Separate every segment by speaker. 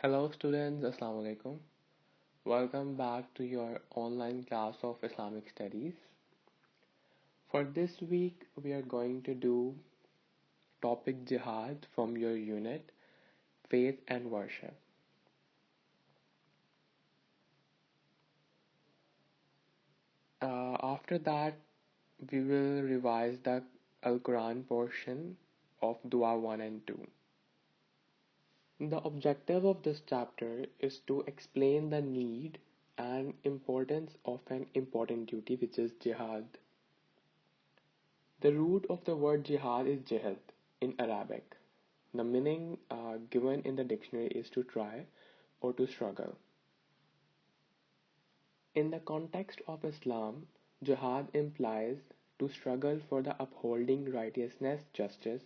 Speaker 1: Hello students, Assalamu alaikum. Welcome back to your online class of Islamic Studies. For this week, we are going to do topic Jihad from your unit Faith and Worship. After that, we will revise the Al Quran portion of Dua 1 and 2. The objective of this chapter is to explain the need and importance of an important duty, which is jihad. The root of the word jihad is jihad in Arabic. The meaning given in the dictionary is to try or to struggle. In the context of Islam, jihad implies to struggle for the upholding righteousness, justice,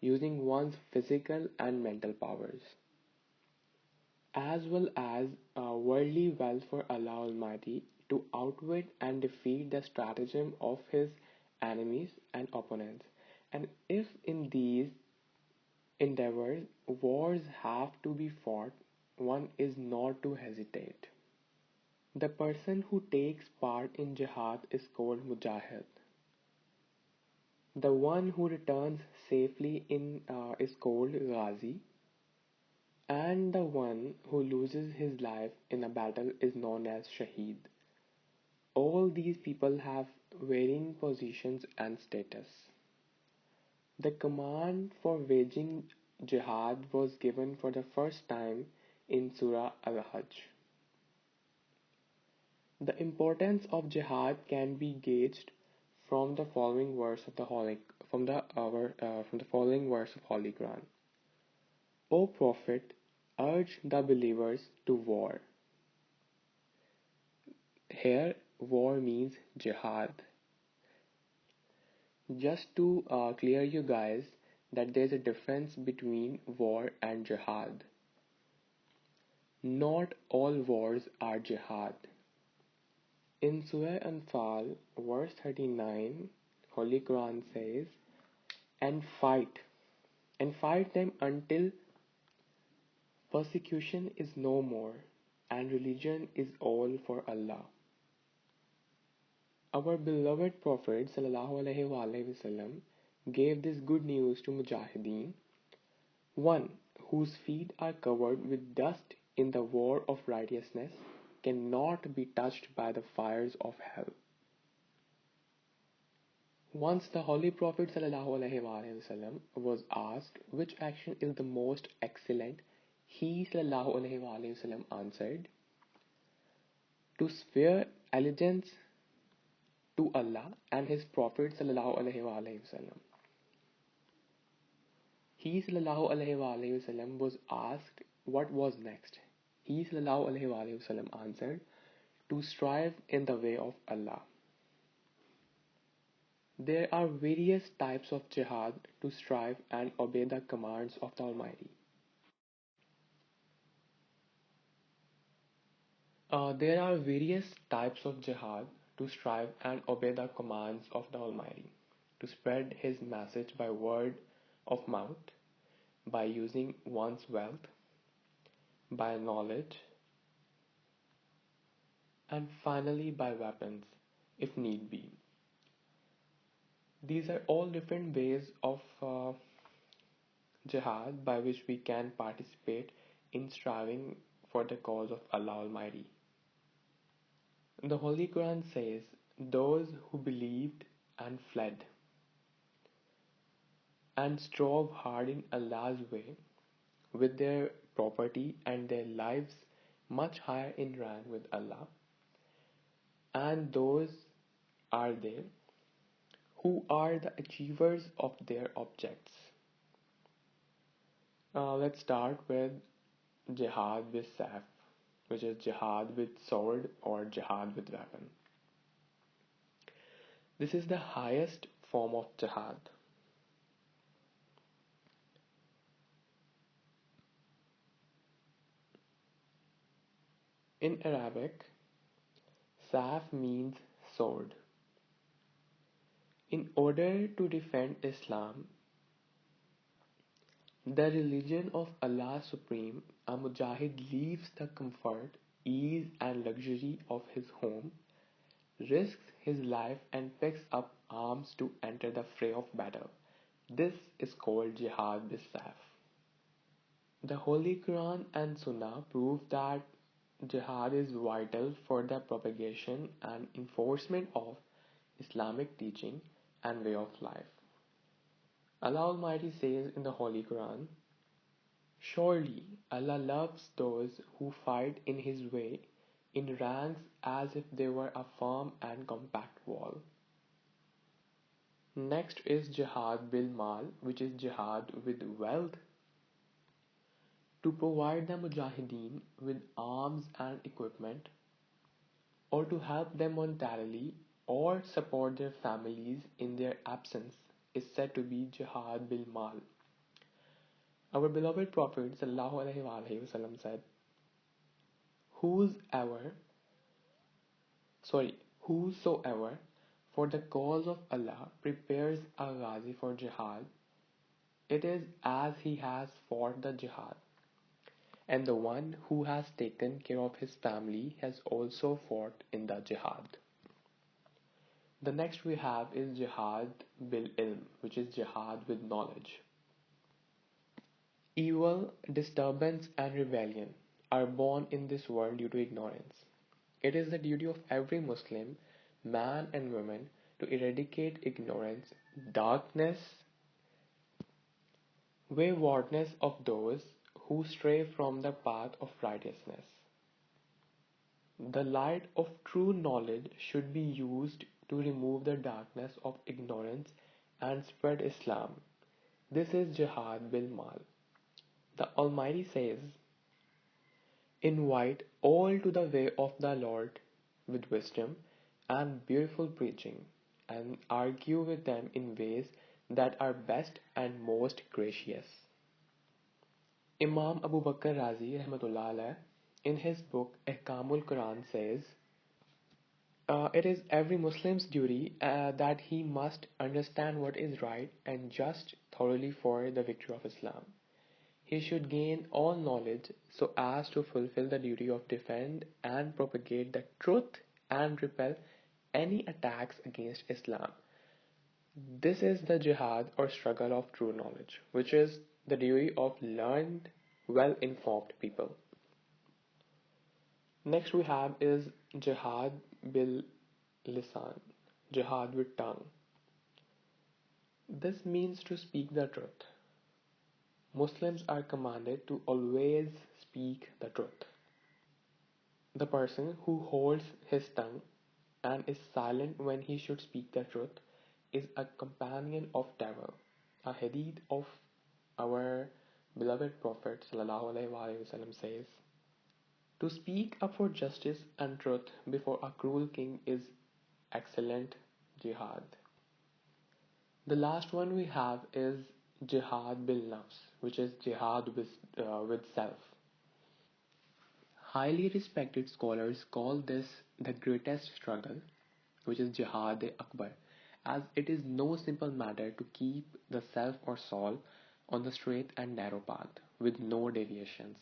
Speaker 1: using one's physical and mental powers, as well as worldly wealth for Allah Almighty to outwit and defeat the stratagem of his enemies and opponents. And if in these endeavors wars have to be fought, one is not to hesitate. The person who takes part in jihad is called mujahid. The one who returns safely in is called ghazi, and the one who loses his life in a battle is known as shaheed. All these people have varying positions and status. The command for waging jihad was given for the first time in Surah Al-Hajj. The importance of jihad can be gauged from the following verse of the following verse of Holy Quran. O Prophet, urge the believers to war. Here, war means jihad. Just to clear you guys that there's a difference between war and jihad. Not all wars are jihad. In Surah Anfal, verse 39, Holy Quran says, and fight them until persecution is no more, and religion is all for Allah. Our beloved Prophet ﷺ gave this good news to Mujahideen, one whose feet are covered with dust in the war of righteousness cannot be touched by the fires of hell. Once the Holy Prophet ﷺ was asked which action is the most excellent, he ﷺ answered, to swear allegiance to Allah and His Prophet ﷺ. He ﷺ was asked what was next. He ﷺ answered, to strive in the way of Allah. There are various types of jihad to strive and obey the commands of the Almighty. There are various types of jihad to strive and obey the commands of the Almighty, to spread His message by word of mouth, by using one's wealth, by knowledge, and finally by weapons, if need be. These are all different ways of jihad by which we can participate in striving for the cause of Allah Almighty. The Holy Quran says, those who believed and fled and strove hard in Allah's way with their property and their lives much higher in rank with Allah, and those are they who are the achievers of their objects. Let's start with jihad with saf, which is jihad with sword or jihad with weapon. This is the highest form of jihad. In Arabic, saf means sword. In order to defend Islam, The religion of Allah Supreme, a Mujahid leaves the comfort, ease, and luxury of his home, risks his life, and picks up arms to enter the fray of battle. This is called Jihad Bisaf. The Holy Quran and Sunnah prove that jihad is vital for the propagation and enforcement of Islamic teaching and way of life. Allah Almighty says in the Holy Quran, surely Allah loves those who fight in His way in ranks as if they were a firm and compact wall. Next is Jihad bil Mal, which is jihad with wealth, to provide the Mujahideen with arms and equipment, or to help them monetarily or support their families in their absence, is said to be Jihad bil Mal. Our beloved Prophet ﷺ said, Whosoever, whosoever for the cause of Allah prepares a ghazi for jihad, it is as he has fought the jihad. And the one who has taken care of his family has also fought in the jihad. The next we have is Jihad bil ilm, which is jihad with knowledge. Evil, disturbance, and rebellion are born in this world due to ignorance. It is the duty of every Muslim, man and woman, to eradicate ignorance, darkness, waywardness of those who stray from the path of righteousness. The light of true knowledge should be used to remove the darkness of ignorance and spread Islam. This is Jihad bil Mal. The Almighty says, invite all to the way of the Lord with wisdom and beautiful preaching, and argue with them in ways that are best and most gracious. Imam Abu Bakr Razi rahmatullah alayh, in his book Ihkamul Quran says, it is every Muslim's duty that he must understand what is right and just thoroughly for the victory of Islam. He should gain all knowledge so as to fulfill the duty of defend and propagate the truth and repel any attacks against Islam. This is the jihad or struggle of true knowledge, which is the duty of learned, well-informed people. Next we have is Jihad bil lisan, jihad with tongue. This means to speak the truth. Muslims are commanded to always speak the truth. The person who holds his tongue and is silent when he should speak the truth is a companion of devil. A hadith of our beloved Prophet ﷺ says, to speak up for justice and truth before a cruel king is excellent jihad. The last one we have is Jihad bil nafs, which is jihad with self. Highly respected scholars call this the greatest struggle, which is Jihad Akbar, as it is no simple matter to keep the self or soul on the straight and narrow path with no deviations.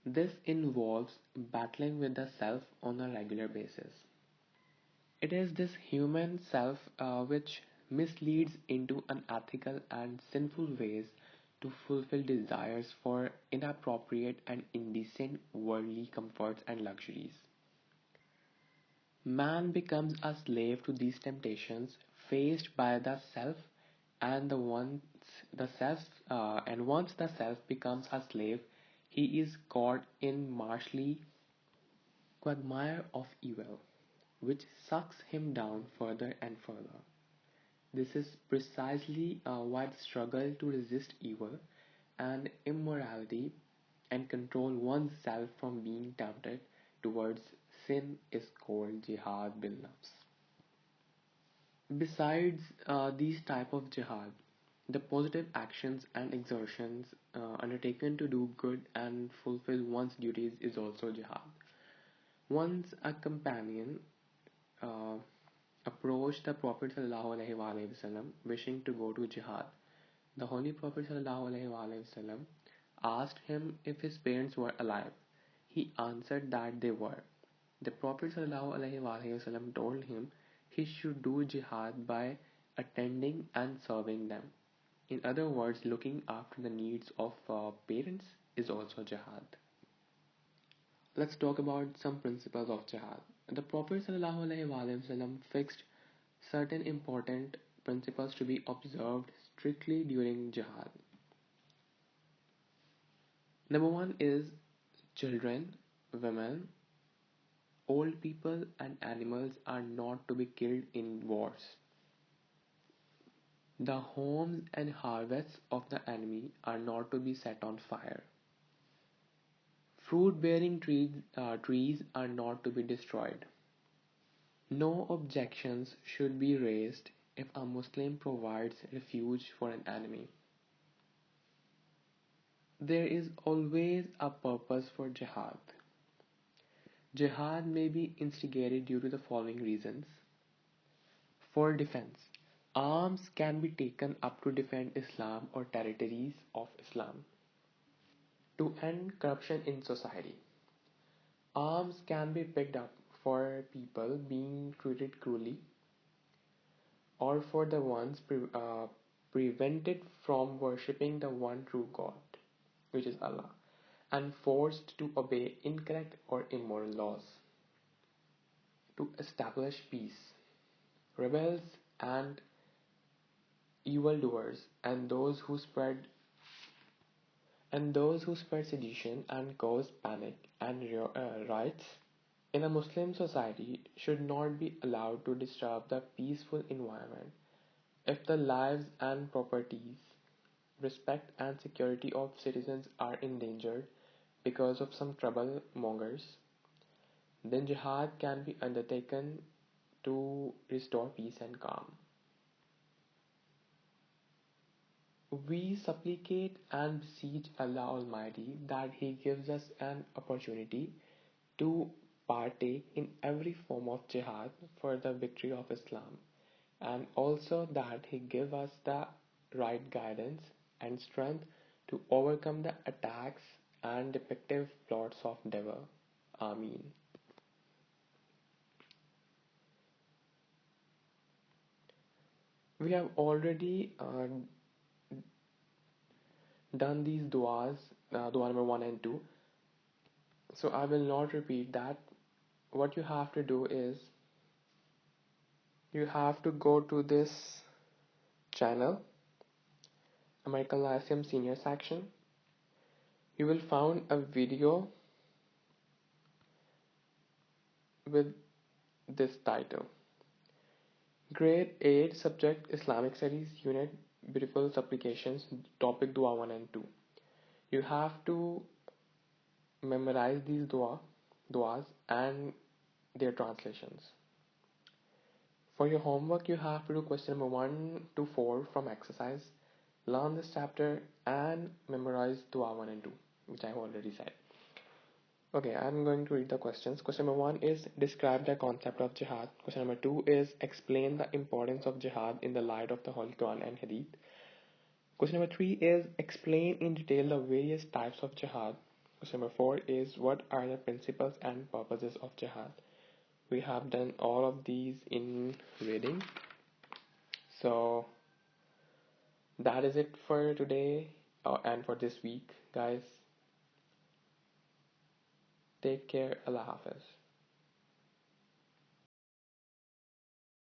Speaker 1: This involves battling with the self on a regular basis. It is this human self which misleads into unethical and sinful ways to fulfill desires for inappropriate and indecent worldly comforts and luxuries. Man becomes a slave to these temptations faced by the self, and once the self becomes a slave, he is caught in martially quagmire of evil, which sucks him down further and further. This is precisely why the struggle to resist evil and immorality and control oneself from being tempted towards sin is called jihad bil nafs. Besides these type of jihad, the positive actions and exertions undertaken to do good and fulfill one's duties is also jihad. Once a companion approached the Prophet ﷺ wishing to go to jihad. The Holy Prophet ﷺ asked him if his parents were alive. He answered that they were. The Prophet ﷺ told him he should do jihad by attending and serving them. In other words, looking after the needs of parents is also jihad. Let's talk about some principles of jihad. The Prophet ﷺ fixed certain important principles to be observed strictly during jihad. Number one is children, women, old people, and animals are not to be killed in wars. The homes and harvests of the enemy are not to be set on fire. Fruit-bearing trees are not to be destroyed. No objections should be raised if a Muslim provides refuge for an enemy. There is always a purpose for jihad. Jihad may be instigated due to the following reasons. For defense, arms can be taken up to defend Islam or territories of Islam. To end corruption in society, arms can be picked up for people being treated cruelly or for the ones prevented from worshipping the one true God, which is Allah, and forced to obey incorrect or immoral laws. To establish peace, rebels and evildoers and those who spread sedition and cause panic and riots in a Muslim society should not be allowed to disturb the peaceful environment. If the lives and properties, respect and security of citizens are endangered because of some troublemongers, then jihad can be undertaken to restore peace and calm. We supplicate and beseech Allah Almighty that He gives us an opportunity to partake in every form of jihad for the victory of Islam, and also that He give us the right guidance and strength to overcome the attacks and deceptive plots of devil. Ameen. We have already done these duas, dua number 1 and 2, so I will not repeat that. What you have to do is you have to go to this channel, American Lyceum Senior section. You will find a video with this title, Grade 8 Subject Islamic Studies Unit Beautiful Supplications, Topic Dua 1 and 2. You have to memorize these duas and their translations. For your homework, you have to do question number 1 to 4 from exercise, learn this chapter and memorize dua 1 and 2, which I have already said. Okay, I'm going to read the questions. Question number 1 is describe the concept of jihad. Question number 2 is explain the importance of jihad in the light of the Holy Quran and Hadith. Question number 3 is explain in detail the various types of jihad. Question number 4 is what are the principles and purposes of jihad. We have done all of these in reading. So that is it for today and for this week, guys. Take care. Allah Hafiz.